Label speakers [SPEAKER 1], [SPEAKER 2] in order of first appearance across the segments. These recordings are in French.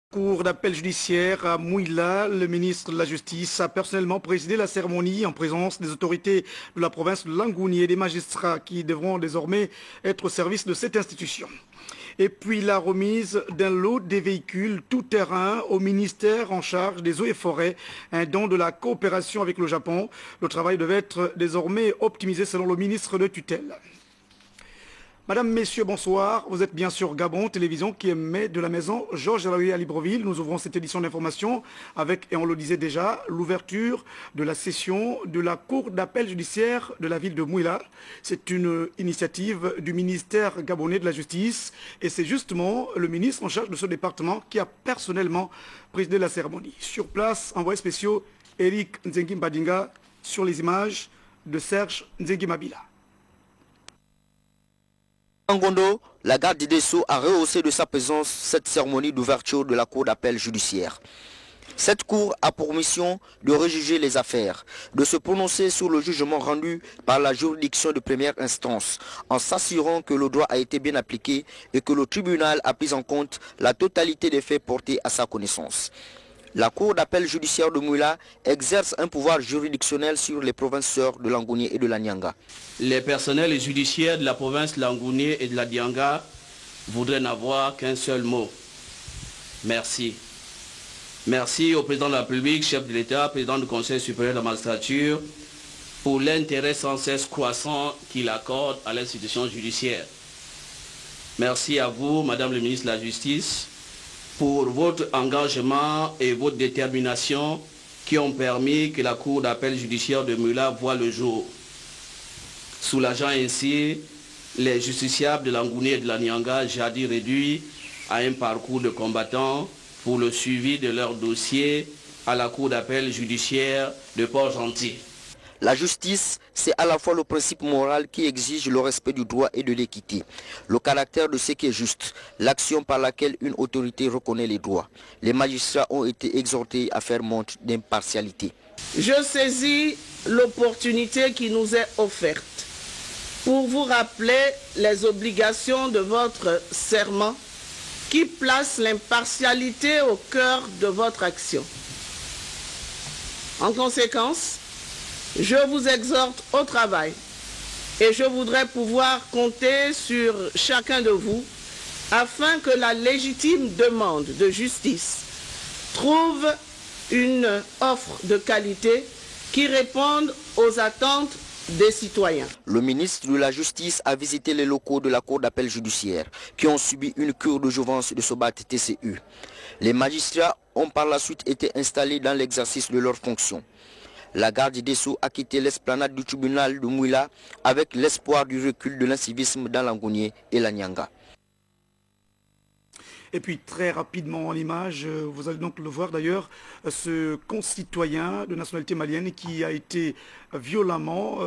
[SPEAKER 1] Cour d'appel judiciaire à Mouila, le ministre de la Justice a personnellement présidé la cérémonie en présence des autorités de la province de Langouni et des magistrats qui devront désormais être au service de cette institution. Et puis la remise d'un lot des véhicules tout-terrain au ministère en charge des eaux et forêts, un don de la coopération avec le Japon. Le travail devait être désormais optimisé selon le ministre de tutelle. Madame, Messieurs, bonsoir. Vous êtes bien sûr Gabon Télévision qui émet de la maison Georges Alaoui à Libreville. Nous ouvrons cette édition d'information avec, et on le disait déjà, l'ouverture de la session de la Cour d'appel judiciaire de la ville de Mouila. C'est une initiative du ministère gabonais de la Justice et c'est justement le ministre en charge de ce département qui a personnellement présidé la cérémonie. Sur place, envoyé spéciaux Eric Nzengi Mbadinga sur les images de Serge Nzengi Mabila.
[SPEAKER 2] Ngondo, la garde des Sceaux a rehaussé de sa présence cette cérémonie d'ouverture de la Cour d'appel judiciaire. Cette cour a pour mission de rejuger les affaires, de se prononcer sur le jugement rendu par la juridiction de première instance, en s'assurant que le droit a été bien appliqué et que le tribunal a pris en compte la totalité des faits portés à sa connaissance. La Cour d'appel judiciaire de Mouila exerce un pouvoir juridictionnel sur les provinces sœurs de Langounié et de la Nyanga.
[SPEAKER 3] Les personnels judiciaires de la province de Langounié et de la Nyanga voudraient n'avoir qu'un seul mot. Merci. Merci au président de la République, chef de l'État, président du Conseil supérieur de la magistrature, pour l'intérêt sans cesse croissant qu'il accorde à l'institution judiciaire. Merci à vous, Madame le ministre de la Justice, pour votre engagement et votre détermination qui ont permis que la Cour d'appel judiciaire de Mouila voie le jour, soulageant ainsi les justiciables de Langounié et de la Nyanga, jadis réduits à un parcours de combattants pour le suivi de leur dossier à la Cour d'appel judiciaire de Port-Gentil.
[SPEAKER 2] La justice, c'est à la fois le principe moral qui exige le respect du droit et de l'équité, le caractère de ce qui est juste, l'action par laquelle une autorité reconnaît les droits. Les magistrats ont été exhortés à faire montre d'impartialité.
[SPEAKER 4] Je saisis l'opportunité qui nous est offerte pour vous rappeler les obligations de votre serment qui place l'impartialité au cœur de votre action. En conséquence, je vous exhorte au travail et je voudrais pouvoir compter sur chacun de vous afin que la légitime demande de justice trouve une offre de qualité qui réponde aux attentes des citoyens.
[SPEAKER 2] Le ministre de la Justice a visité les locaux de la Cour d'appel judiciaire qui ont subi une cure de jouvence de Sobat TCU. Les magistrats ont par la suite été installés dans l'exercice de leurs fonctions. La garde des Sceaux a quitté l'esplanade du tribunal de Mouila avec l'espoir du recul de l'incivisme dans Langounié et la Nyanga.
[SPEAKER 1] Et puis très rapidement en image, vous allez donc le voir d'ailleurs, ce concitoyen de nationalité malienne qui a été violemment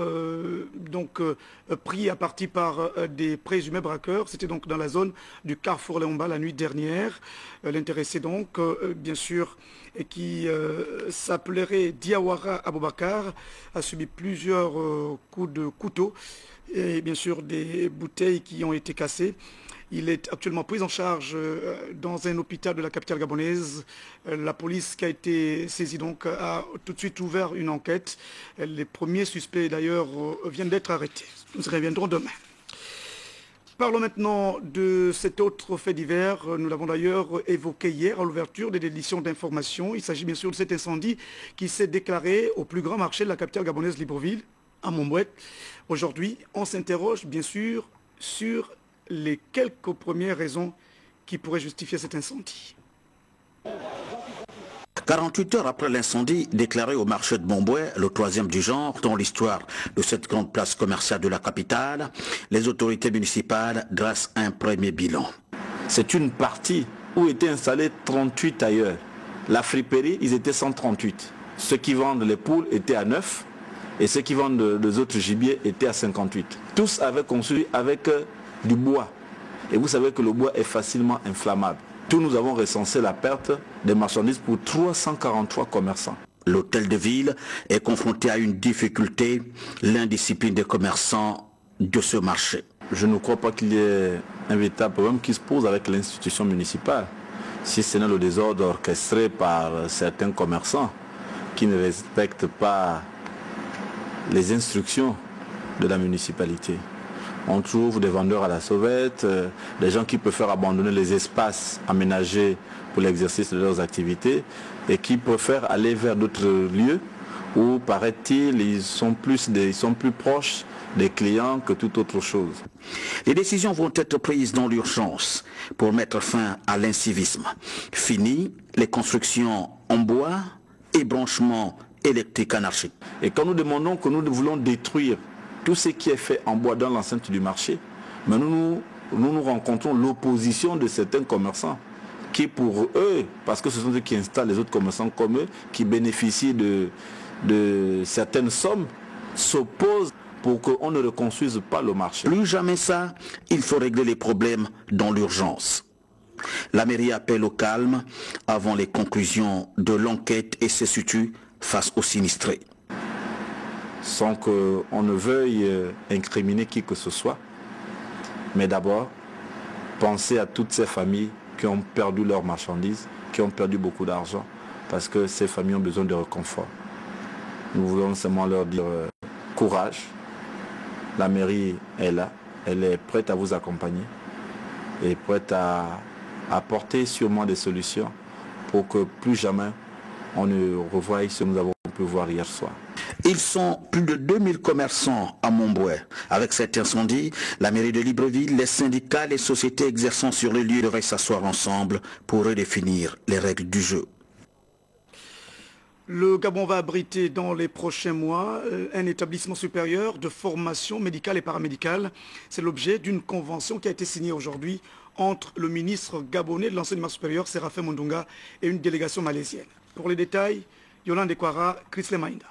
[SPEAKER 1] pris à partie par des présumés braqueurs. C'était donc dans la zone du carrefour Léomba la nuit dernière. L'intéressé donc, bien sûr, et qui s'appellerait Diawara Aboubakar, a subi plusieurs coups de couteau et bien sûr des bouteilles qui ont été cassées. Il est actuellement pris en charge dans un hôpital de la capitale gabonaise. La police qui a été saisie donc a tout de suite ouvert une enquête. Les premiers suspects d'ailleurs viennent d'être arrêtés. Nous y reviendrons demain. Parlons maintenant de cet autre fait divers. Nous l'avons d'ailleurs évoqué hier à l'ouverture des éditions d'information. Il s'agit bien sûr de cet incendie qui s'est déclaré au plus grand marché de la capitale gabonaise Libreville, à Montbouette. Aujourd'hui, on s'interroge bien sûr sur les quelques premières raisons qui pourraient justifier cet incendie.
[SPEAKER 5] 48 heures après l'incendie déclaré au marché de Montbouet, le troisième du genre dans l'histoire de cette grande place commerciale de la capitale, les autorités municipales dressent un premier bilan.
[SPEAKER 6] C'est une partie où étaient installés 38 ailleurs. La friperie, ils étaient 138. Ceux qui vendent les poules étaient à 9 et ceux qui vendent les autres gibiers étaient à 58. Tous avaient construit avec du bois. Et vous savez que le bois est facilement inflammable. Tous nous avons recensé la perte des marchandises pour 343 commerçants.
[SPEAKER 5] L'hôtel de ville est confronté à une difficulté, l'indiscipline des commerçants de ce marché.
[SPEAKER 6] Je ne crois pas qu'il y ait un véritable problème qui se pose avec l'institution municipale. si ce n'est le désordre orchestré par certains commerçants qui ne respectent pas les instructions de la municipalité. On trouve des vendeurs à la sauvette, des gens qui préfèrent abandonner les espaces aménagés pour l'exercice de leurs activités et qui préfèrent aller vers d'autres lieux où, paraît-il, ils sont plus proches des clients que toute autre chose.
[SPEAKER 5] Les décisions vont être prises dans l'urgence pour mettre fin à l'incivisme. Fini les constructions en bois et branchements électriques anarchiques.
[SPEAKER 6] Et quand nous demandons que nous voulons détruire tout ce qui est fait en bois dans l'enceinte du marché, mais nous rencontrons l'opposition de certains commerçants qui pour eux, parce que ce sont eux qui installent les autres commerçants comme eux, qui bénéficient de certaines sommes, s'opposent pour qu'on ne reconstruise pas le marché.
[SPEAKER 5] Plus jamais ça, il faut régler les problèmes dans l'urgence. La mairie appelle au calme avant les conclusions de l'enquête et se situe face aux sinistrés.
[SPEAKER 6] Sans qu'on ne veuille incriminer qui que ce soit, mais d'abord, penser à toutes ces familles qui ont perdu leurs marchandises, qui ont perdu beaucoup d'argent, parce que ces familles ont besoin de réconfort. Nous voulons seulement leur dire courage. La mairie est là, elle est prête à vous accompagner et prête à apporter sûrement des solutions pour que plus jamais on ne revoie ce que nous avons pu voir hier soir.
[SPEAKER 5] Ils sont plus de 2000 commerçants à Montbouet. Avec cet incendie, la mairie de Libreville, les syndicats, les sociétés exerçant sur le lieu devraient s'asseoir ensemble pour redéfinir les règles du jeu.
[SPEAKER 1] Le Gabon va abriter dans les prochains mois un établissement supérieur de formation médicale et paramédicale. C'est l'objet d'une convention qui a été signée aujourd'hui entre le ministre gabonais de l'enseignement supérieur, Séraphin Mundunga, et une délégation malaisienne. Pour les détails, Yolande Kwara, Chrisle Maïnda.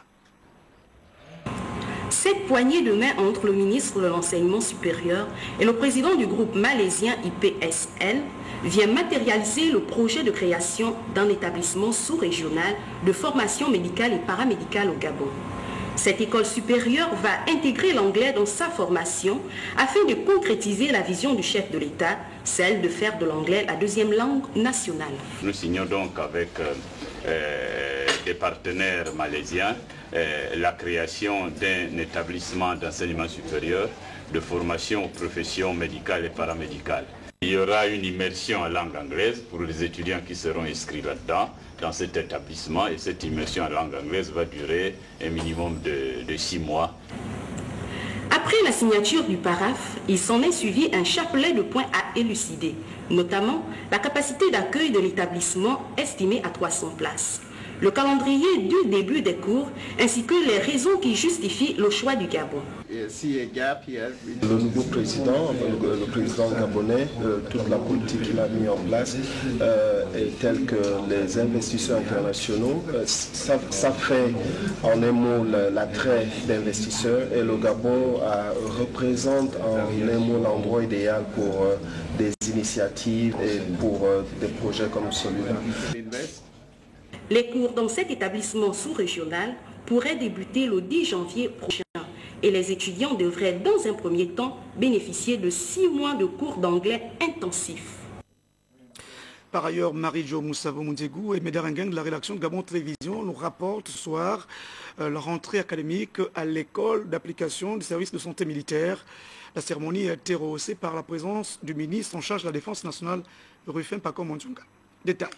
[SPEAKER 7] Cette poignée de main entre le ministre de l'Enseignement supérieur et le président du groupe malaisien IPSL vient matérialiser le projet de création d'un établissement sous-régional de formation médicale et paramédicale au Gabon. Cette école supérieure va intégrer l'anglais dans sa formation afin de concrétiser la vision du chef de l'État, celle de faire de l'anglais la deuxième langue nationale.
[SPEAKER 8] Nous signons donc avec des partenaires malaisiens la création d'un établissement d'enseignement supérieur de formation aux professions médicales et paramédicales. Il y aura une immersion en langue anglaise pour les étudiants qui seront inscrits là-dedans, dans cet établissement, et cette immersion en langue anglaise va durer un minimum de 6 mois.
[SPEAKER 7] Après la signature du paraphe, il s'en est suivi un chapelet de points à élucider, notamment la capacité d'accueil de l'établissement estimée à 300 places, le calendrier du début des cours, ainsi que les raisons qui justifient le choix du Gabon.
[SPEAKER 9] Le nouveau président, le président gabonais, toute la politique qu'il a mis en place est telle que les investisseurs internationaux, ça fait en un mot l'attrait d'investisseurs, et le Gabon représente en un mot l'endroit idéal pour des initiatives et pour des projets comme celui-là.
[SPEAKER 7] Les cours dans cet établissement sous-régional pourraient débuter le 10 janvier prochain et les étudiants devraient dans un premier temps bénéficier de 6 mois de cours d'anglais intensifs.
[SPEAKER 1] Par ailleurs, Marie-Jo Moussavo Moundegou et Médarengang de la rédaction de Gabon Télévision nous rapportent ce soir la rentrée académique à l'école d'application du service de santé militaire. La cérémonie a été rehaussée par la présence du ministre en charge de la Défense nationale, Rufin Paco Monjunga. Détail.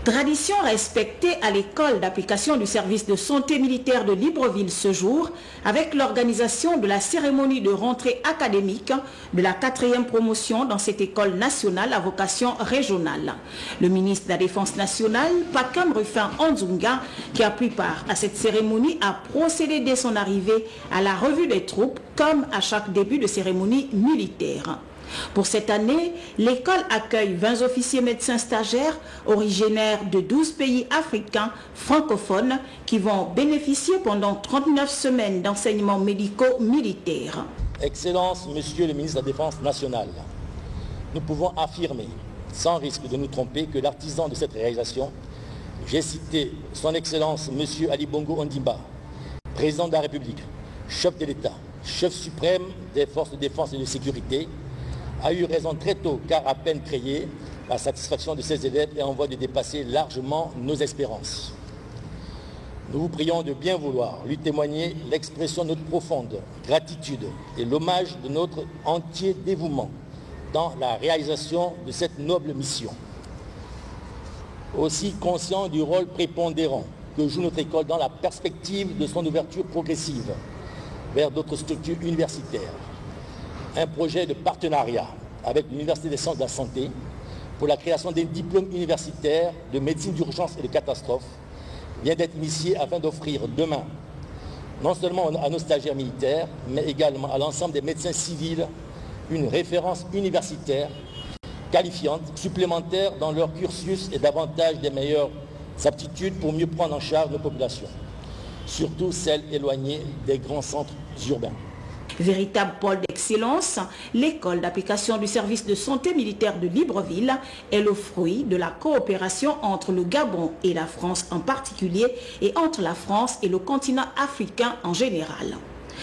[SPEAKER 10] Tradition respectée à l'école d'application du service de santé militaire de Libreville ce jour, avec l'organisation de la cérémonie de rentrée académique de la 4e promotion dans cette école nationale à vocation régionale. Le ministre de la Défense nationale, Pakam Rufin Anzunga, qui a pris part à cette cérémonie, a procédé dès son arrivée à la revue des troupes, comme à chaque début de cérémonie militaire. Pour cette année, l'école accueille 20 officiers médecins stagiaires originaires de 12 pays africains francophones qui vont bénéficier pendant 39 semaines d'enseignements médicaux militaires.
[SPEAKER 11] Excellence, Monsieur le ministre de la Défense nationale, nous pouvons affirmer, sans risque de nous tromper, que l'artisan de cette réalisation, j'ai cité son Excellence Monsieur Ali Bongo Ondimba, président de la République, chef de l'État, chef suprême des forces de défense et de sécurité, a eu raison très tôt, car à peine créée, la satisfaction de ses élèves est en voie de dépasser largement nos espérances. Nous vous prions de bien vouloir lui témoigner l'expression de notre profonde gratitude et l'hommage de notre entier dévouement dans la réalisation de cette noble mission. Aussi conscient du rôle prépondérant que joue notre école dans la perspective de son ouverture progressive vers d'autres structures universitaires. Un projet de partenariat avec l'Université des sciences de la santé pour la création des diplômes universitaires de médecine d'urgence et de catastrophe vient d'être initié afin d'offrir demain, non seulement à nos stagiaires militaires, mais également à l'ensemble des médecins civils, une référence universitaire qualifiante, supplémentaire dans leur cursus et davantage des meilleures aptitudes pour mieux prendre en charge nos populations, surtout celles éloignées des grands centres urbains.
[SPEAKER 10] Véritable pôle d'excellence, l'école d'application du service de santé militaire de Libreville est le fruit de la coopération entre le Gabon et la France en particulier et entre la France et le continent africain en général.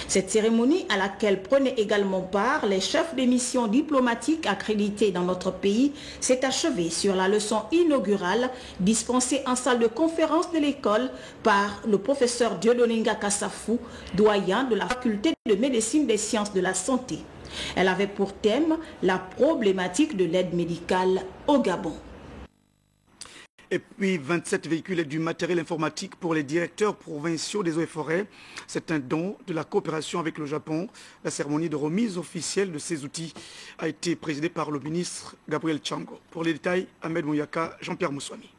[SPEAKER 10] Cette cérémonie, à laquelle prenaient également part les chefs des missions diplomatiques accrédités dans notre pays, s'est achevée sur la leçon inaugurale dispensée en salle de conférence de l'école par le professeur Dieudonné Kassafou, doyen de la faculté de médecine des sciences de la santé. Elle avait pour thème la problématique de l'aide médicale au Gabon.
[SPEAKER 1] Et puis 27 véhicules et du matériel informatique pour les directeurs provinciaux des eaux et forêts. C'est un don de la coopération avec le Japon. La cérémonie de remise officielle de ces outils a été présidée par le ministre Gabriel Chango. Pour les détails, Ahmed Mouyaka, Jean-Pierre Moussouami.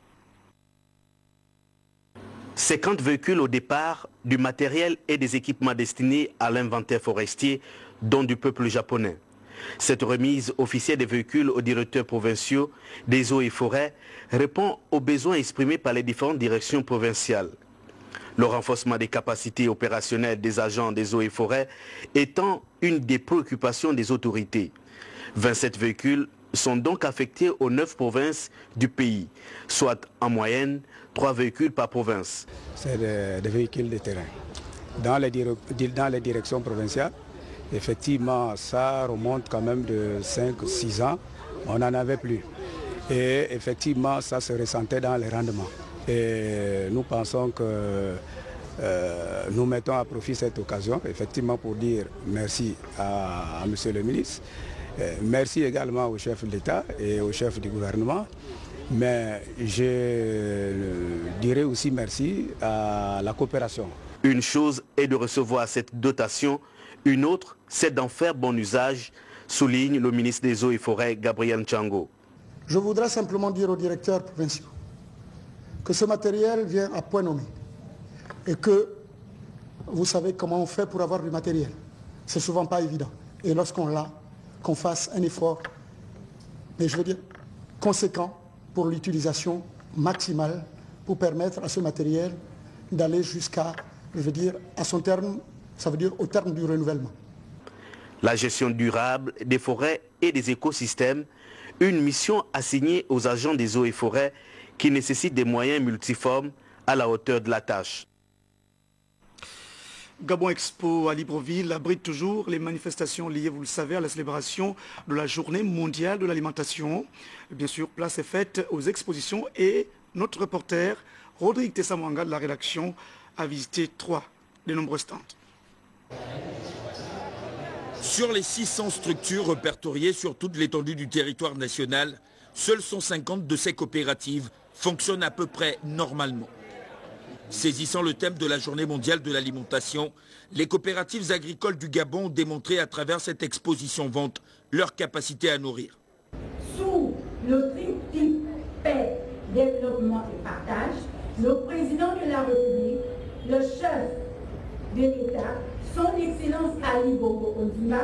[SPEAKER 12] 50 véhicules au départ, du matériel et des équipements destinés à l'inventaire forestier, dont du peuple japonais. Cette remise officielle des véhicules aux directeurs provinciaux des eaux et forêts répond aux besoins exprimés par les différentes directions provinciales. Le renforcement des capacités opérationnelles des agents des eaux et forêts étant une des préoccupations des autorités. 27 véhicules sont donc affectés aux 9 provinces du pays, soit en moyenne 3 véhicules par province.
[SPEAKER 13] C'est des véhicules de terrain. Dans les directions provinciales, effectivement, ça remonte quand même de 5-6 ans. On n'en avait plus. Et effectivement, ça se ressentait dans les rendements. Et nous pensons que nous mettons à profit cette occasion, effectivement, pour dire merci à Monsieur le ministre. Merci également au chef de l'État et au chef du gouvernement. Mais je dirais aussi merci à la coopération.
[SPEAKER 12] Une chose est de recevoir cette dotation. Une autre, c'est d'en faire bon usage, souligne le ministre des Eaux et Forêts, Gabriel Chango.
[SPEAKER 14] Je voudrais simplement dire aux directeurs provinciaux que ce matériel vient à point nommé et que vous savez comment on fait pour avoir du matériel. C'est souvent pas évident. Et lorsqu'on l'a, qu'on fasse un effort, mais je veux dire conséquent pour l'utilisation maximale pour permettre à ce matériel d'aller jusqu'à, je veux dire, à son terme. Ça veut dire au terme du renouvellement.
[SPEAKER 12] La gestion durable des forêts et des écosystèmes, une mission assignée aux agents des eaux et forêts qui nécessite des moyens multiformes à la hauteur de la tâche.
[SPEAKER 1] Gabon Expo à Libreville abrite toujours les manifestations liées, vous le savez, à la célébration de la journée mondiale de l'alimentation. Bien sûr, place est faite aux expositions et notre reporter, Rodrigue Tessamouanga de la rédaction, a visité 3 des nombreux stands.
[SPEAKER 15] Sur les 600 structures répertoriées sur toute l'étendue du territoire national, seules 150 de ces coopératives fonctionnent à peu près normalement. Saisissant le thème de la journée mondiale de l'alimentation, les coopératives agricoles du Gabon ont démontré à travers cette exposition-vente leur capacité à nourrir.
[SPEAKER 16] Sous le triptyque paix, développement et partage, le président de la République, le chef de l'État, son Excellence Ali Bongo Ondimba,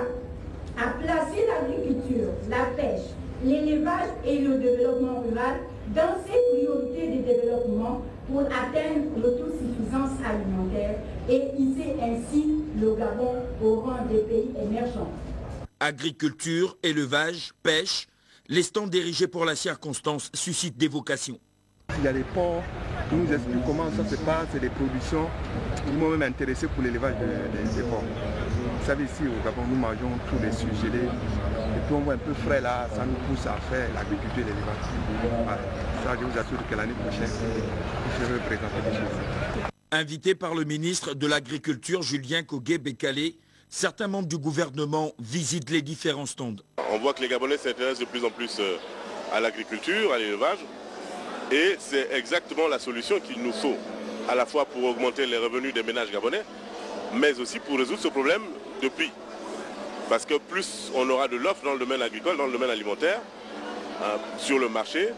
[SPEAKER 16] a placé l'agriculture, la pêche, l'élevage et le développement rural dans ses priorités de développement pour atteindre l'autosuffisance alimentaire et hisser ainsi le Gabon au rang des pays émergents.
[SPEAKER 15] Agriculture, élevage, pêche, les stands érigés pour la circonstance suscitent des vocations.
[SPEAKER 17] Il y a des ports qui nous expliquent comment ça se passe, c'est des productions qui m'ont même intéressé pour l'élevage des porcs. Vous savez, ici au Gabon, nous mangeons tous les surgelés, et plomb un peu frais là, ça nous pousse à faire l'agriculture et l'élevage. Voilà. Ça, je vous assure que l'année prochaine, je vais présenter des choses.
[SPEAKER 15] Invité par le ministre de l'Agriculture, Julien Kogué-Bekale, certains membres du gouvernement visitent les différents stands.
[SPEAKER 18] On voit que les Gabonais s'intéressent de plus en plus à l'agriculture, à l'élevage. Et c'est exactement la solution qu'il nous faut, à la fois pour augmenter les revenus des ménages gabonais, mais aussi pour résoudre ce problème de prix. Parce que plus on aura de l'offre dans le domaine agricole, dans le domaine alimentaire, sur le marché,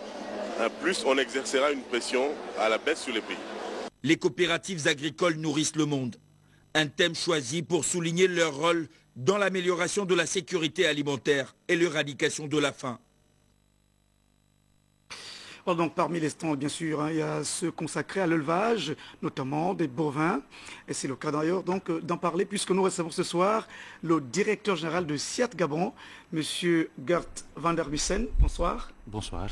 [SPEAKER 18] plus on exercera une pression à la baisse sur les prix.
[SPEAKER 15] Les coopératives agricoles nourrissent le monde. Un thème choisi pour souligner leur rôle dans l'amélioration de la sécurité alimentaire et l'éradication de la faim.
[SPEAKER 1] Donc parmi les stands, bien sûr, il y a ceux consacrés à l'élevage, notamment des bovins. Et c'est le cas d'ailleurs donc d'en parler, puisque nous recevons ce soir le directeur général de SIAT Gabon, M. Gert van der Wissen. Bonsoir.
[SPEAKER 19] Bonsoir.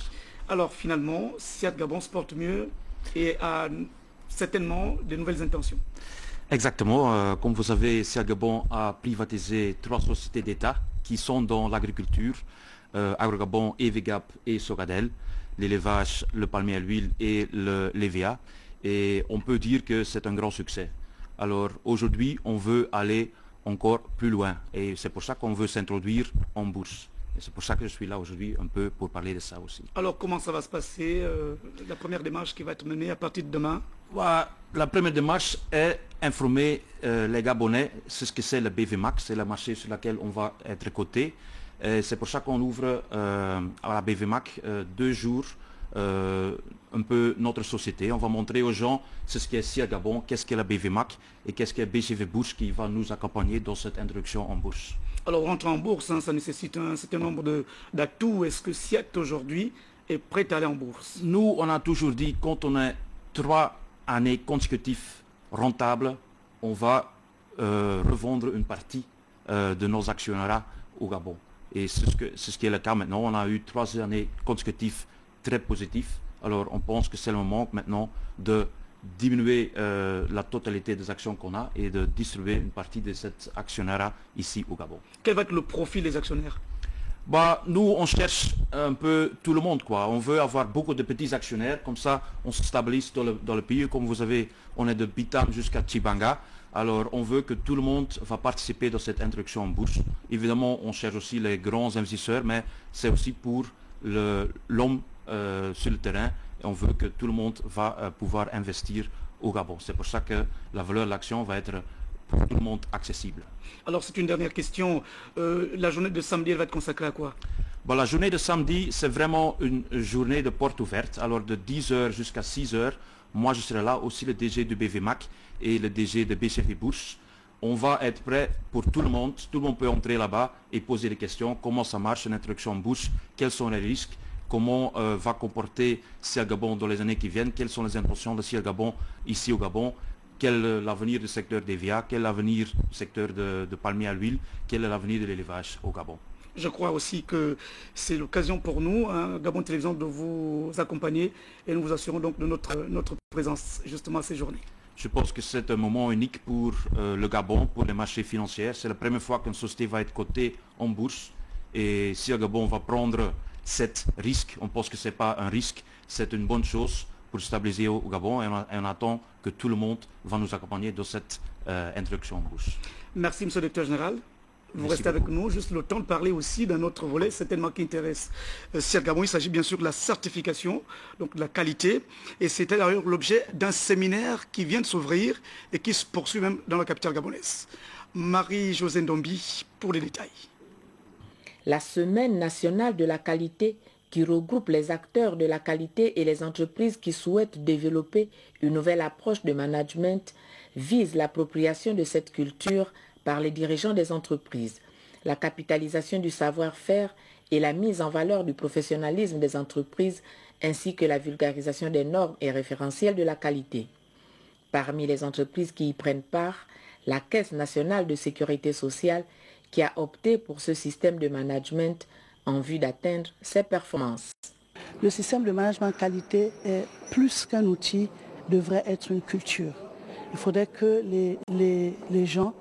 [SPEAKER 1] Alors finalement, SIAT Gabon se porte mieux et a certainement de nouvelles intentions.
[SPEAKER 19] Exactement. Comme vous savez, SIAT Gabon a privatisé 3 sociétés d'État qui sont dans l'agriculture, AgroGabon, EVGAP et Sogadel, l'élevage, le palmier à l'huile et l'EVA. Et on peut dire que c'est un grand succès. Alors aujourd'hui, on veut aller encore plus loin. Et c'est pour ça qu'on veut s'introduire en bourse. Et c'est pour ça que je suis là aujourd'hui un peu pour parler de ça aussi.
[SPEAKER 1] Alors comment ça va se passer, la première démarche qui va être menée à partir de demain?
[SPEAKER 19] La première démarche est informer les Gabonais c'est ce que c'est le BVMAC, c'est le marché sur lequel on va être coté. C'est pour ça qu'on ouvre à la BVMAC 2 jours un peu notre société. On va montrer aux gens ce qu'est SIAT Gabon, qu'est-ce qu'est la BVMAC et qu'est-ce qu'est BCV Bourse qui va nous accompagner dans cette introduction en bourse.
[SPEAKER 1] Alors rentrer en bourse, ça nécessite un certain nombre d'atouts. Est-ce que SIAT aujourd'hui est prêt à aller en bourse?
[SPEAKER 19] Nous, on a toujours dit quand on est 3 années consécutives rentables, on va revendre une partie de nos actionnariats au Gabon. Et c'est ce qui est le cas maintenant. On a eu 3 années consécutives très positives. Alors on pense que c'est le moment maintenant de diminuer la totalité des actions qu'on a et de distribuer une partie de cet actionnariat ici au Gabon.
[SPEAKER 1] Quel va être le profil des actionnaires?
[SPEAKER 19] Nous, on cherche un peu tout le monde, quoi. On veut avoir beaucoup de petits actionnaires, comme ça on se stabilise dans le pays. Comme vous savez, on est de Bitam jusqu'à Tchibanga. Alors on veut que tout le monde va participer dans cette introduction en bourse. Évidemment, on cherche aussi les grands investisseurs, mais c'est aussi pour l'homme sur le terrain. Et on veut que tout le monde va pouvoir investir au Gabon. C'est pour ça que la valeur de l'action va être pour tout le monde accessible.
[SPEAKER 1] Alors c'est une dernière question. La journée de samedi, elle va être consacrée à quoi?
[SPEAKER 19] La journée de samedi, c'est vraiment une journée de porte ouverte. Alors de 10h jusqu'à 6h, moi je serai là, aussi le DG du BVMAC et le DG de BCV Bourse. On va être prêt pour tout le monde. Tout le monde peut entrer là-bas et poser des questions. Comment ça marche une introduction en bourse? Quels sont les risques? Comment va comporter SIAT Gabon dans les années qui viennent? Quelles sont les intentions de SIAT Gabon ici au Gabon? Quel est l'avenir du secteur des VA? Quel est l'avenir du secteur de palmier à l'huile? Quel est l'avenir de l'élevage au Gabon?
[SPEAKER 1] Je crois aussi que c'est l'occasion pour nous, Gabon Télévision, de vous accompagner et nous vous assurons donc de notre présence justement à ces journées.
[SPEAKER 19] Je pense que c'est un moment unique pour le Gabon, pour les marchés financiers. C'est la première fois qu'une société va être cotée en bourse. Et si le Gabon va prendre cet risque, on pense que ce n'est pas un risque, c'est une bonne chose pour stabiliser au Gabon. Et on attend que tout le monde va nous accompagner dans cette introduction en bourse.
[SPEAKER 1] Merci, M. le directeur général. Vous restez avec nous, juste le temps de parler aussi d'un autre volet certainement qui intéresse SIAT Gabon. Il s'agit bien sûr de la certification, donc de la qualité. Et c'était d'ailleurs l'objet d'un séminaire qui vient de s'ouvrir et qui se poursuit même dans la capitale gabonaise. Marie-Josée Ndombi pour les détails.
[SPEAKER 20] La Semaine nationale de la qualité qui regroupe les acteurs de la qualité et les entreprises qui souhaitent développer une nouvelle approche de management vise l'appropriation de cette culture par les dirigeants des entreprises, la capitalisation du savoir-faire et la mise en valeur du professionnalisme des entreprises, ainsi que la vulgarisation des normes et référentiels de la qualité. Parmi les entreprises qui y prennent part, la Caisse nationale de sécurité sociale qui a opté pour ce système de management en vue d'atteindre ses performances.
[SPEAKER 21] Le système de management qualité est plus qu'un outil, devrait être une culture. Il faudrait que les gens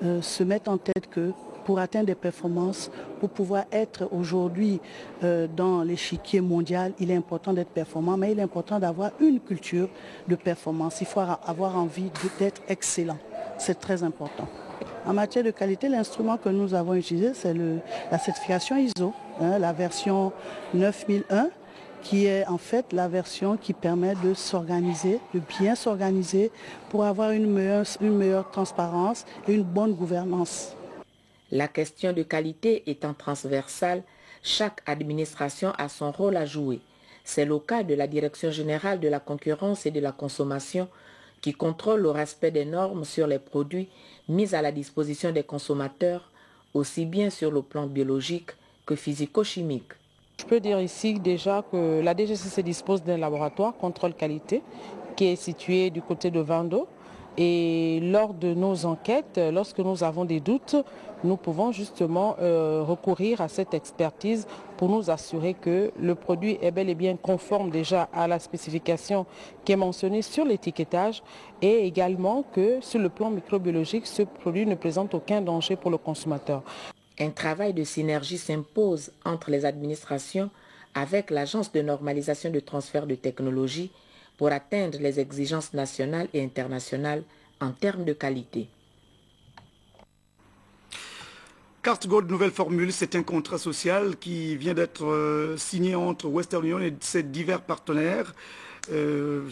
[SPEAKER 21] se mettent en tête que pour atteindre des performances, pour pouvoir être aujourd'hui dans l'échiquier mondial, il est important d'être performant, mais il est important d'avoir une culture de performance. Il faut avoir envie d'être excellent. C'est très important. En matière de qualité, l'instrument que nous avons utilisé, c'est la certification ISO, la version 9001, qui est en fait la version qui permet de s'organiser, de bien s'organiser pour avoir une meilleure transparence et une bonne gouvernance.
[SPEAKER 20] La question de qualité étant transversale, chaque administration a son rôle à jouer. C'est le cas de la Direction générale de la concurrence et de la consommation qui contrôle le respect des normes sur les produits mis à la disposition des consommateurs, aussi bien sur le plan biologique que physico-chimique.
[SPEAKER 3] Je peux dire ici déjà que la DGCC dispose d'un laboratoire contrôle qualité qui est situé du côté de Vando. Et lors de nos enquêtes, lorsque nous avons des doutes, nous pouvons justement recourir à cette expertise pour nous assurer que le produit est bel et bien conforme déjà à la spécification qui est mentionnée sur l'étiquetage et également que sur le plan microbiologique, ce produit ne présente aucun danger pour le consommateur.
[SPEAKER 20] Un travail de synergie s'impose entre les administrations avec l'Agence de normalisation de transfert de technologie pour atteindre les exigences nationales et internationales en termes de qualité.
[SPEAKER 1] Carte Gold Nouvelle Formule, c'est un contrat social qui vient d'être signé entre Western Union et ses divers partenaires.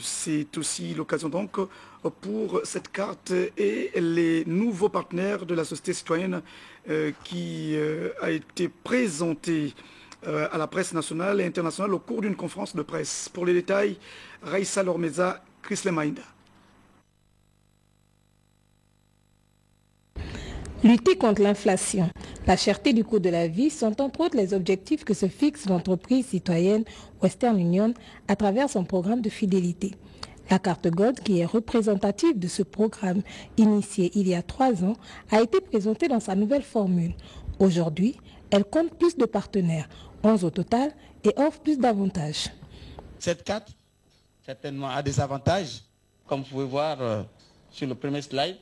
[SPEAKER 1] C'est aussi l'occasion donc pour cette carte et les nouveaux partenaires de la société citoyenne qui a été présentée à la presse nationale et internationale au cours d'une conférence de presse. Pour les détails, Raissa Lormeza, Chris Lemaïda.
[SPEAKER 22] Lutter contre l'inflation, la cherté du coût de la vie sont entre autres les objectifs que se fixe l'entreprise citoyenne Western Union à travers son programme de fidélité. La carte Gold, qui est représentative de ce programme initié il y a 3 ans, a été présentée dans sa nouvelle formule. Aujourd'hui, elle compte plus de partenaires, 11 au total, et offre plus d'avantages.
[SPEAKER 23] Cette carte, certainement, a des avantages, comme vous pouvez voir sur le premier slide.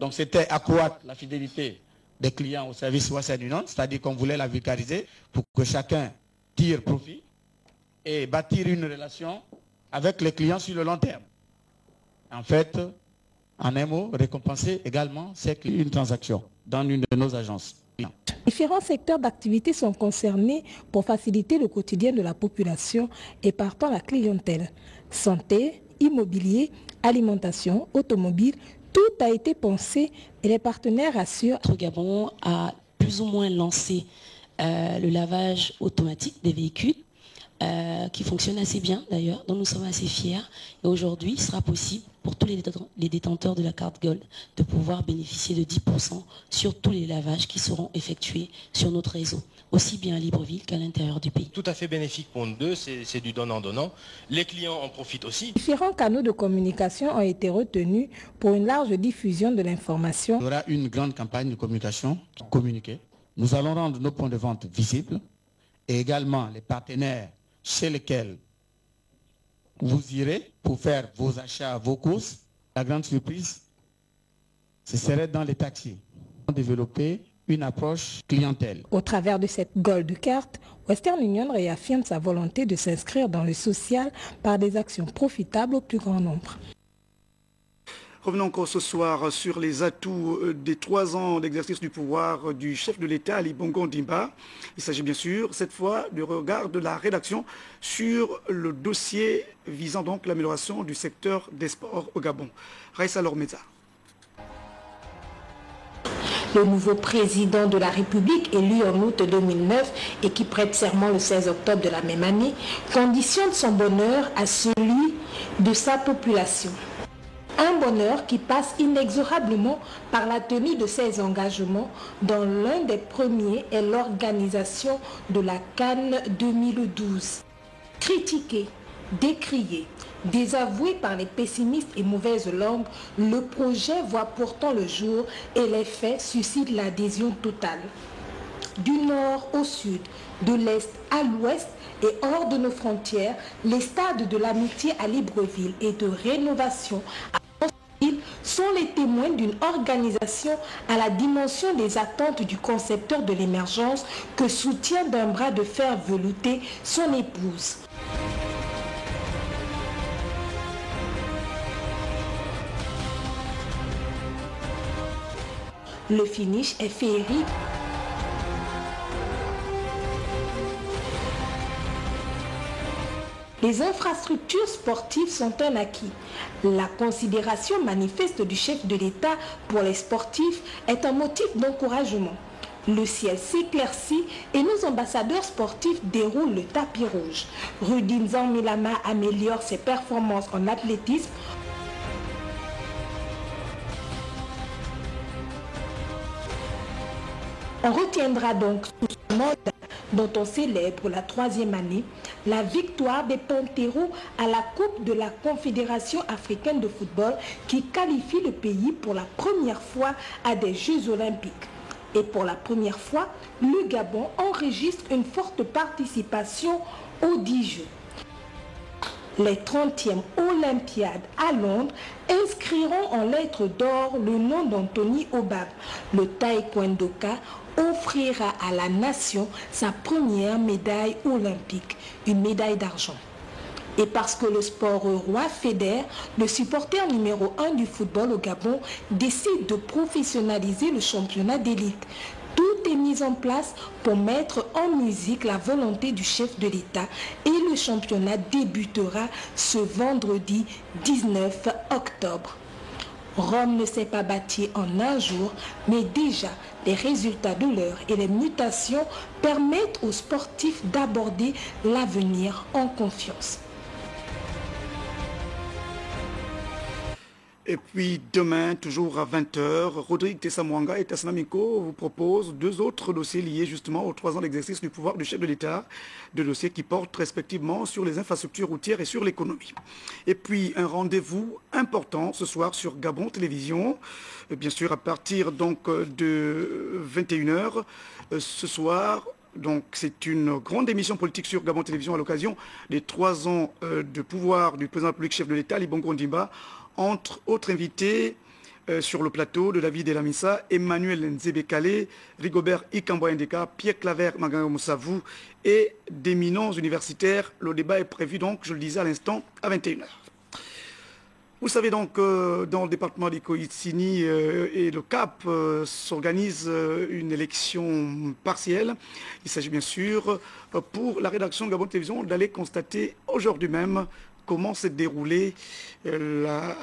[SPEAKER 23] Donc c'était accroître la fidélité des clients au service Western Union, c'est-à-dire qu'on voulait la vulgariser pour que chacun tire profit et bâtir une relation avec les clients sur le long terme. En fait, en un mot, récompenser également c'est une transaction dans une de nos agences.
[SPEAKER 22] Différents secteurs d'activité sont concernés pour faciliter le quotidien de la population et partant la clientèle. Santé, immobilier, alimentation, automobile, tout a été pensé et les partenaires assurent.
[SPEAKER 24] Gabon a plus ou moins lancé le lavage automatique des véhicules qui fonctionne assez bien d'ailleurs, dont nous sommes assez fiers. Et aujourd'hui, il sera possible pour tous les détenteurs de la carte Gold de pouvoir bénéficier de 10% sur tous les lavages qui seront effectués sur notre réseau, aussi bien à Libreville qu'à l'intérieur du pays.
[SPEAKER 25] Tout à fait bénéfique pour nous deux, c'est du donnant-donnant. Les clients en profitent aussi.
[SPEAKER 22] Différents canaux de communication ont été retenus pour une large diffusion de l'information.
[SPEAKER 23] Il y aura une grande campagne de communication, communiquée. Nous allons rendre nos points de vente visibles et également les partenaires chez lesquels vous irez pour faire vos achats, vos courses. La grande surprise, ce serait dans les taxis. Développer une approche clientèle.
[SPEAKER 22] Au travers de cette Gold Card, Western Union réaffirme sa volonté de s'inscrire dans le social par des actions profitables au plus grand nombre.
[SPEAKER 1] Revenons encore ce soir sur les atouts des 3 ans d'exercice du pouvoir du chef de l'État, Ali Bongo Ondimba. Il s'agit bien sûr, cette fois, du regard de la rédaction sur le dossier visant donc l'amélioration du secteur des sports au Gabon. Raissa Lormeza.
[SPEAKER 10] Le nouveau président de la République, élu en août 2009 et qui prête serment le 16 octobre de la même année, conditionne son bonheur à celui de sa population. Un bonheur qui passe inexorablement par la tenue de ses engagements, dont l'un des premiers est l'organisation de la Cannes 2012. Critiqué, décrié, désavoué par les pessimistes et mauvaises langues, le projet voit pourtant le jour et les faits suscitent l'adhésion totale. Du nord au sud, de l'est à l'ouest et hors de nos frontières, les stades de l'amitié à Libreville et de rénovation à
[SPEAKER 22] sont les témoins d'une organisation à la dimension des attentes du concepteur de l'émergence que soutient d'un bras de fer velouté son épouse. Le finish est féerique. Les infrastructures sportives sont un acquis. La considération manifeste du chef de l'État pour les sportifs est un motif d'encouragement. Le ciel s'éclaircit et nos ambassadeurs sportifs déroulent le tapis rouge. Rudy Nzamilama améliore ses performances en athlétisme. On retiendra donc sous ce mode dont on célèbre la 3e année la victoire des Panthéraux à la Coupe de la Confédération africaine de football qui qualifie le pays pour la première fois à des Jeux olympiques. Et pour la première fois, le Gabon enregistre une forte participation aux 10 Jeux. Les 30e Olympiades à Londres inscriront en lettres d'or le nom d'Anthony Obab. Le taekwondoka offrira à la nation sa première médaille olympique, une médaille d'argent. Et parce que le sport roi fédère, le supporter numéro 1 du football au Gabon décide de professionnaliser le championnat d'élite. Tout est mis en place pour mettre en musique la volonté du chef de l'État et le championnat débutera ce vendredi 19 octobre. Rome ne s'est pas bâtie en un jour, mais déjà les résultats de l'heure et les mutations permettent aux sportifs d'aborder l'avenir en confiance.
[SPEAKER 1] Et puis demain, toujours à 20h, Rodrigue Tessamwanga et Tassanamiko vous proposent 2 autres dossiers liés justement aux 3 ans d'exercice du pouvoir du chef de l'État. 2 dossiers qui portent respectivement sur les infrastructures routières et sur l'économie. Et puis un rendez-vous important ce soir sur Gabon Télévision. Bien sûr à partir donc de 21h ce soir. Donc c'est une grande émission politique sur Gabon Télévision à l'occasion des 3 ans de pouvoir du président de la République chef de l'État, Ali Bongo Ondimba. Entre autres invités sur le plateau de David Elamissa, Emmanuel Nzebe-Kale, Rigobert Ikamboyendeka, Pierre Claver Magangamoussavou et d'éminents universitaires. Le débat est prévu donc, je le disais à l'instant, à 21h. Vous savez donc dans le département d'Ikoitsini et le Cap s'organise une élection partielle. Il s'agit bien sûr pour la rédaction de Gabon Télévision d'aller constater aujourd'hui même comment s'est déroulée la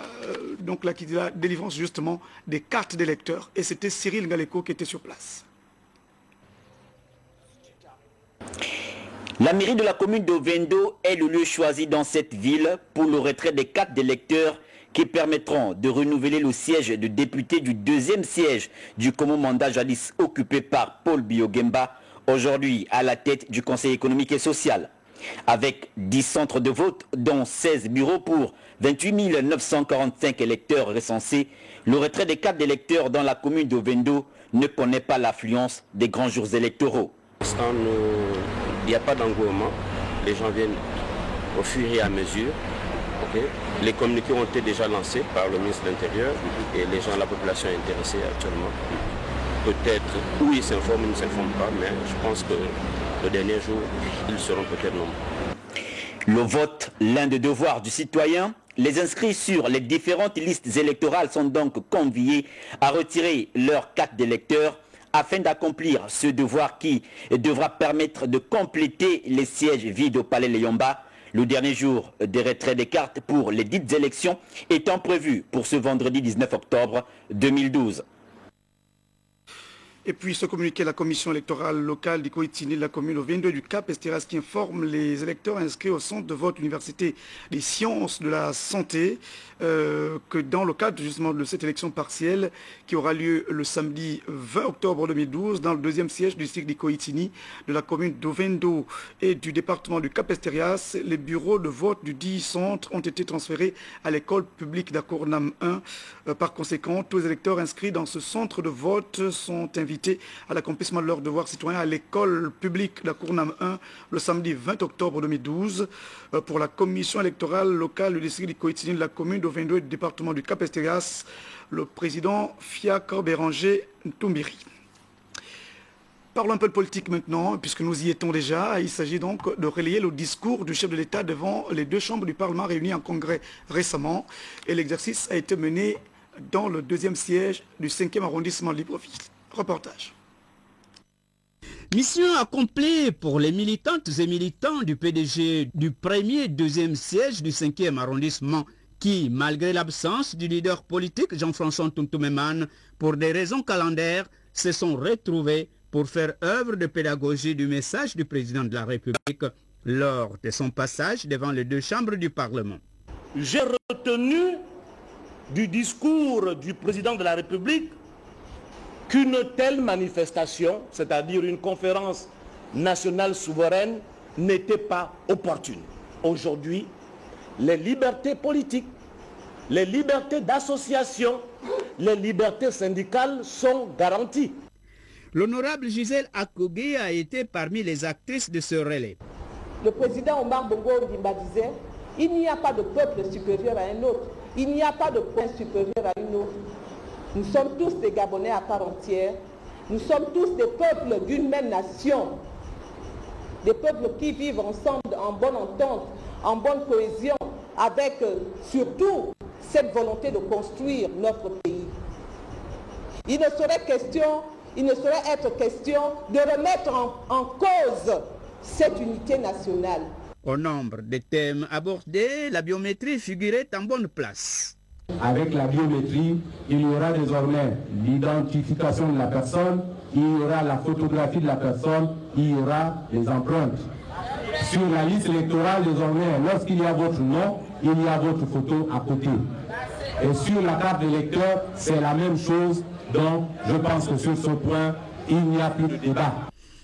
[SPEAKER 1] délivrance justement des cartes d'électeurs. Et c'était Cyril Ngaleko qui était sur place.
[SPEAKER 2] La mairie de la commune d'Ovendo est le lieu choisi dans cette ville pour le retrait des cartes d'électeurs qui permettront de renouveler le siège de député du 2e siège du commun mandat jadis occupé par Paul Biogemba, aujourd'hui à la tête du Conseil économique et social. Avec 10 centres de vote, dont 16 bureaux pour 28 945 électeurs recensés, le retrait des cartes d'électeurs dans la commune d'Ovendo ne connaît pas l'affluence des grands jours électoraux.
[SPEAKER 4] Il n'y a pas d'engouement, les gens viennent au fur et à mesure. Okay. Les communiqués ont été déjà lancés par le ministre de l'Intérieur et les gens, la population est intéressée actuellement. Peut-être, où ils s'informent, ils ne s'informent pas, mais je pense que le dernier jour, ils seront peut-être nombreux.
[SPEAKER 2] Le vote, l'un des devoirs du citoyen. Les inscrits sur les différentes listes électorales sont donc conviés à retirer leur carte d'électeur afin d'accomplir ce devoir qui devra permettre de compléter les sièges vides au Palais Léomba. Le dernier jour des retraits des cartes pour les dites élections étant prévu pour ce vendredi 19 octobre 2012.
[SPEAKER 1] Et puis ce communiqué, la commission électorale locale d'Ikoitsini de la commune Ovendo et du Cap Estiras qui informe les électeurs inscrits au centre de vote Université des sciences de la santé que dans le cadre justement de cette élection partielle qui aura lieu le samedi 20 octobre 2012 dans le 2e siège du district d'Ikoitsini de la commune d'Ovendo et du département du Cap Estiras, les bureaux de vote du 10 centre ont été transférés à l'école publique d'Akournam 1. Par conséquent, tous les électeurs inscrits dans ce centre de vote sont invités faciliter à l'accomplissement de leurs devoirs citoyens à l'école publique de la Cournam 1 le samedi 20 octobre 2012 pour la commission électorale locale du district du Koitini de la commune d'Ovendo et du département du Cap-Estégas, le président Fiacre Béranger Ntumbiri. Parlons un peu de politique maintenant, puisque nous y étions déjà. Il s'agit donc de relayer le discours du chef de l'État devant les deux chambres du Parlement réunies en congrès récemment. Et l'exercice a été mené dans le deuxième siège du 5e arrondissement de Libreville. Reportage.
[SPEAKER 5] Mission accomplie pour les militantes et militants du PDG du premier et deuxième siège du 5e arrondissement qui, malgré l'absence du leader politique Jean-François Ntuntumeman, pour des raisons calendaires, se sont retrouvés pour faire œuvre de pédagogie du message du président de la République lors de son passage devant les deux chambres du Parlement.
[SPEAKER 6] J'ai retenu du discours du président de la République qu'une telle manifestation, c'est-à-dire une conférence nationale souveraine, n'était pas opportune. Aujourd'hui, les libertés politiques, les libertés d'association, les libertés syndicales sont garanties.
[SPEAKER 5] L'honorable Gisèle Akogé a été parmi les actrices de ce relais.
[SPEAKER 7] Le président Omar Bongo Ondimba disait, il n'y a pas de peuple supérieur à un autre, il n'y a pas de point supérieur à une autre. Nous sommes tous des Gabonais à part entière, nous sommes tous des peuples d'une même nation, des peuples qui vivent ensemble en bonne entente, en bonne cohésion, avec surtout cette volonté de construire notre pays. Il ne serait être question de remettre en cause cette unité nationale.
[SPEAKER 5] Au nombre des thèmes abordés, la biométrie figurait en bonne place.
[SPEAKER 8] Avec la biométrie, il y aura désormais l'identification de la personne, il y aura la photographie de la personne, il y aura les empreintes. Sur la liste électorale, désormais, lorsqu'il y a votre nom, il y a votre photo à côté. Et sur la carte d'électeur, c'est la même chose. Donc, je pense que sur ce point, il n'y a plus de débat.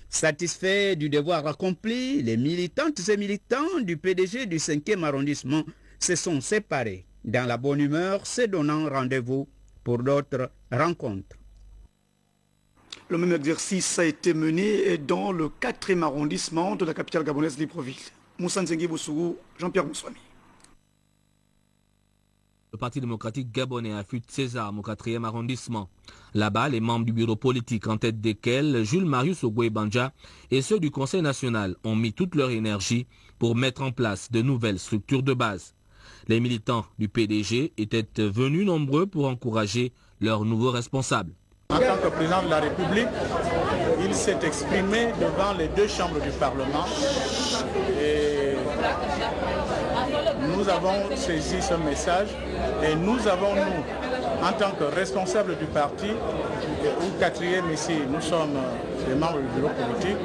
[SPEAKER 5] Satisfaits du devoir accompli, les militantes et militants du PDG du 5e arrondissement se sont séparés dans la bonne humeur, se donnant rendez-vous pour d'autres rencontres.
[SPEAKER 1] Le même exercice a été mené dans le 4e arrondissement de la capitale gabonaise Libreville. Moussa Nzengi Boussougou, Jean-Pierre Moussouami.
[SPEAKER 9] Le Parti démocratique gabonais affûte ses armes au 4e arrondissement. Là-bas, les membres du bureau politique, en tête desquels Jules Marius Ogoué-Banja et ceux du Conseil national, ont mis toute leur énergie pour mettre en place de nouvelles structures de base. Les militants du PDG étaient venus nombreux pour encourager leurs nouveaux responsables.
[SPEAKER 26] En tant que président de la République, il s'est exprimé devant les deux chambres du Parlement et nous avons saisi ce message et nous avons, nous, en tant que responsables du parti, ou 4e ici, nous sommes des membres du bureau politique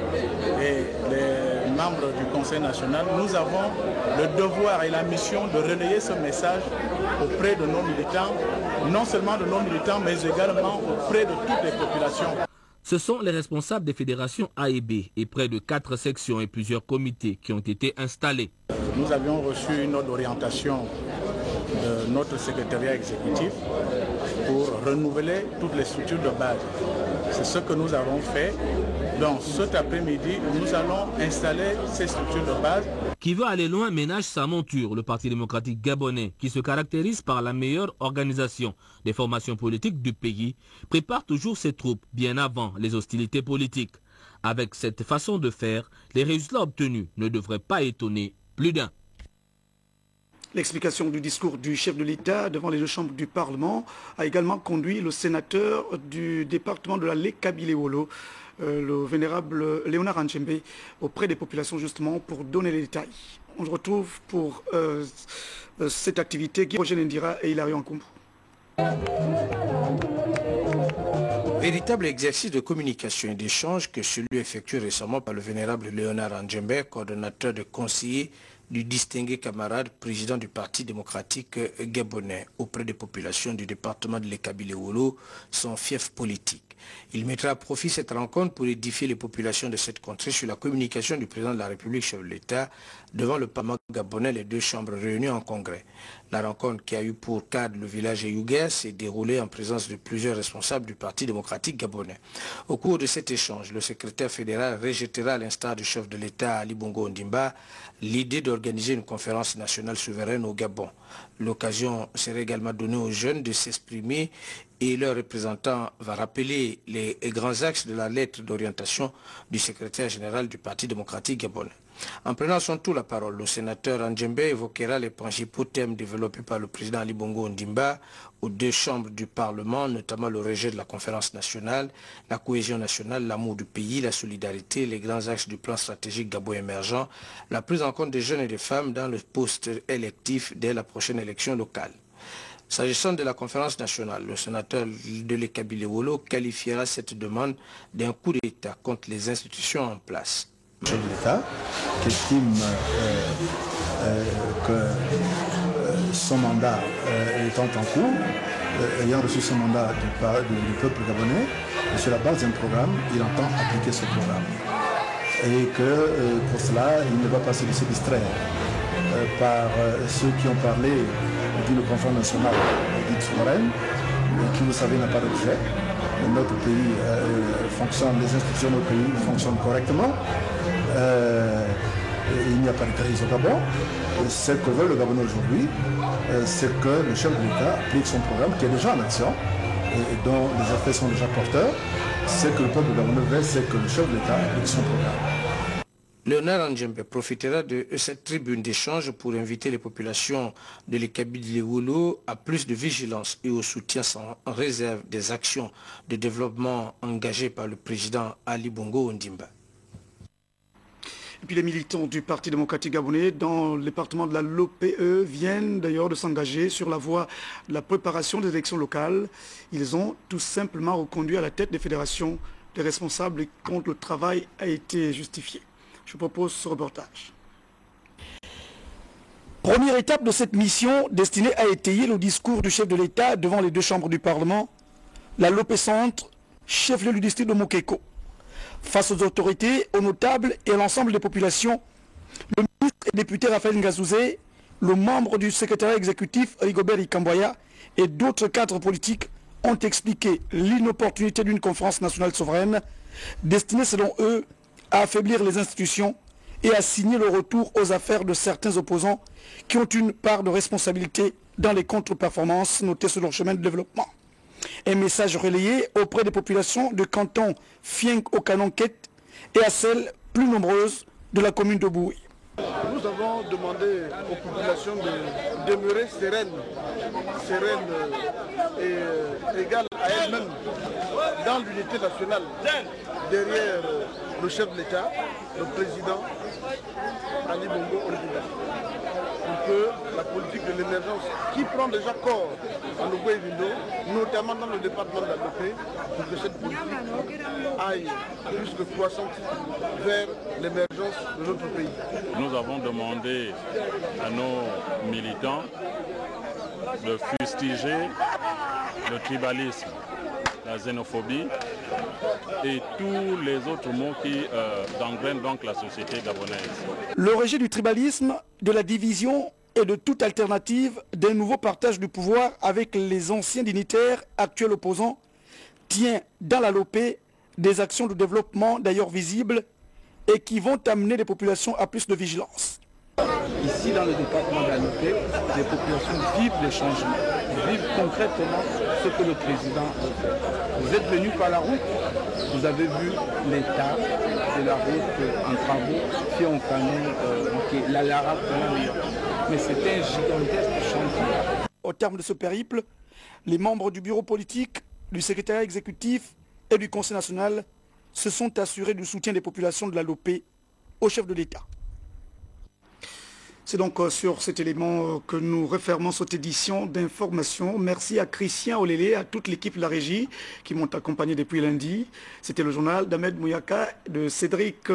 [SPEAKER 26] et les membres du Conseil national, nous avons le devoir et la mission de relayer ce message auprès de nos militants, non seulement de nos militants, mais également auprès de toutes les populations.
[SPEAKER 9] Ce sont les responsables des fédérations A et B et près de 4 sections et plusieurs comités qui ont été installés.
[SPEAKER 26] Nous avions reçu une ordre d'orientation de notre secrétariat exécutif pour renouveler toutes les structures de base. C'est ce que nous avons fait. Donc cet après-midi, nous allons installer ces structures de base.
[SPEAKER 9] Qui veut aller loin ménage sa monture, le Parti démocratique gabonais, qui se caractérise par la meilleure organisation des formations politiques du pays, prépare toujours ses troupes bien avant les hostilités politiques. Avec cette façon de faire, les résultats obtenus ne devraient pas étonner plus d'un.
[SPEAKER 1] L'explication du discours du chef de l'État devant les deux chambres du Parlement a également conduit le sénateur du département de la Lekabilewolo, le vénérable Léonard Anchembe, auprès des populations justement pour donner les détails. On se retrouve pour cette activité Guy Roger Ndira et Hilario Nkombo.
[SPEAKER 27] Véritable exercice de communication et d'échange que celui effectué récemment par le vénérable Léonard Anchembe, coordonnateur de conseillers
[SPEAKER 11] du distingué camarade président du Parti démocratique gabonais auprès des populations du département de l'Ekabi-Lewolo, son fief politique. Il mettra à profit cette rencontre pour édifier les populations de cette contrée sur la communication du président de la République, chef de l'État, devant le Parlement gabonais, les deux chambres réunies en congrès. La rencontre qui a eu pour cadre le village Eyouguer s'est déroulée en présence de plusieurs responsables du Parti démocratique gabonais. Au cours de cet échange, le secrétaire fédéral rejettera à l'instar du chef de l'État, Ali Bongo Ondimba, l'idée d'organiser une conférence nationale souveraine au Gabon. L'occasion serait également donnée aux jeunes de s'exprimer et leur représentant va rappeler les grands axes de la lettre d'orientation du secrétaire général du Parti démocratique gabonais. En prenant son tour la parole, le sénateur Andjembe évoquera les principaux thèmes développés par le président Ali Bongo Ondimba aux deux chambres du Parlement, notamment le rejet de la conférence nationale, la cohésion nationale, l'amour du pays, la solidarité, les grands axes du plan stratégique Gabon émergent, la prise en compte des jeunes et des femmes dans le poste électif dès la prochaine élection locale. S'agissant de la conférence nationale, le sénateur de l'Ekabi-Lewolo qualifiera cette demande d'un coup d'État contre les institutions en place.
[SPEAKER 12] Le chef de l'État qui estime que son mandat étant en cours, ayant reçu son mandat du peuple gabonais, et sur la base d'un programme, il entend appliquer ce programme. Et que pour cela, il ne va pas se laisser distraire par ceux qui ont parlé d'une conférence nationale dite souveraine, qui, vous savez, n'a pas d'objet. Notre pays fonctionne, les institutions de notre pays fonctionnent correctement. Il n'y a pas de crise au Gabon. Ce que veut le Gabon aujourd'hui, c'est que le chef de l'État applique son programme qui est déjà en action et dont les effets sont déjà porteurs. Ce que le peuple gabonais veut, c'est que le chef de l'État applique son programme.
[SPEAKER 11] Léonard Andjembe profitera de cette tribune d'échange pour inviter les populations de l'Ekabi-Lewolo à plus de vigilance et au soutien sans réserve des actions de développement engagées par le président Ali Bongo Ondimba.
[SPEAKER 1] Et puis les militants du Parti démocratique gabonais dans le département de la LOPE viennent d'ailleurs de s'engager sur la voie de la préparation des élections locales. Ils ont tout simplement reconduit à la tête des fédérations des responsables contre le travail a été justifié. Je propose ce reportage. Première étape de cette mission destinée à étayer le discours du chef de l'État devant les deux chambres du Parlement, la LOPE Centre, chef-lieu du district de Mokeko. Face aux autorités, aux notables et à l'ensemble des populations, le ministre et député Raphaël Ngazouzé, le membre du secrétariat exécutif Rigobert Ikamboya et d'autres cadres politiques ont expliqué l'inopportunité d'une conférence nationale souveraine destinée selon eux à affaiblir les institutions et à signer le retour aux affaires de certains opposants qui ont une part de responsabilité dans les contre-performances notées sur leur chemin de développement. Un message relayé auprès des populations de canton Fieng au Canonquette et à celles plus nombreuses de la commune de Bouy.
[SPEAKER 26] Nous avons demandé aux populations de demeurer sereines et égales à elles-mêmes dans l'unité nationale derrière le chef de l'État, le président Ali Bongo Ondimba, pour que la politique de l'émergence qui prend déjà corps en Ogo et Vindo, notamment dans le département de la LOPE, pour que cette politique aille plus que croissante vers l'émergence de notre pays.
[SPEAKER 13] Nous avons demandé à nos militants de fustiger le tribalisme, la xénophobie et tous les autres mots qui gangrènent donc la société gabonaise.
[SPEAKER 1] Le rejet du tribalisme, de la division et de toute alternative d'un nouveau partage du pouvoir avec les anciens dignitaires actuels opposants tient dans la LOPE des actions de développement d'ailleurs visibles et qui vont amener les populations à plus de vigilance.
[SPEAKER 26] Ici, dans le département de la LOPE, les populations vivent les changements, vivent concrètement ce que le président a fait. Vous êtes venus par la route, vous avez vu l'état de la route en travaux, qui ont connu la Lara, mais c'était un gigantesque chantier.
[SPEAKER 1] Au terme de ce périple, les membres du bureau politique, du secrétariat exécutif et du Conseil national se sont assurés du soutien des populations de la LOPE au chef de l'État. C'est donc sur cet élément que nous refermons cette édition d'information. Merci à Christian Olélé, à toute l'équipe de la régie qui m'ont accompagné depuis lundi. C'était le journal d'Ahmed Mouyaka, de Cédric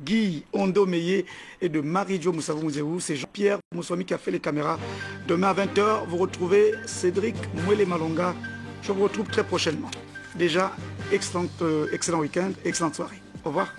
[SPEAKER 1] Guy Ondo-Meillé et de Marie-Jo Moussavou Mouzéou. C'est Jean-Pierre Moussouami qui a fait les caméras. Demain à 20h, vous retrouvez Cédric Mouélé Malonga. Je vous retrouve très prochainement. Déjà, excellent week-end, excellente soirée. Au revoir.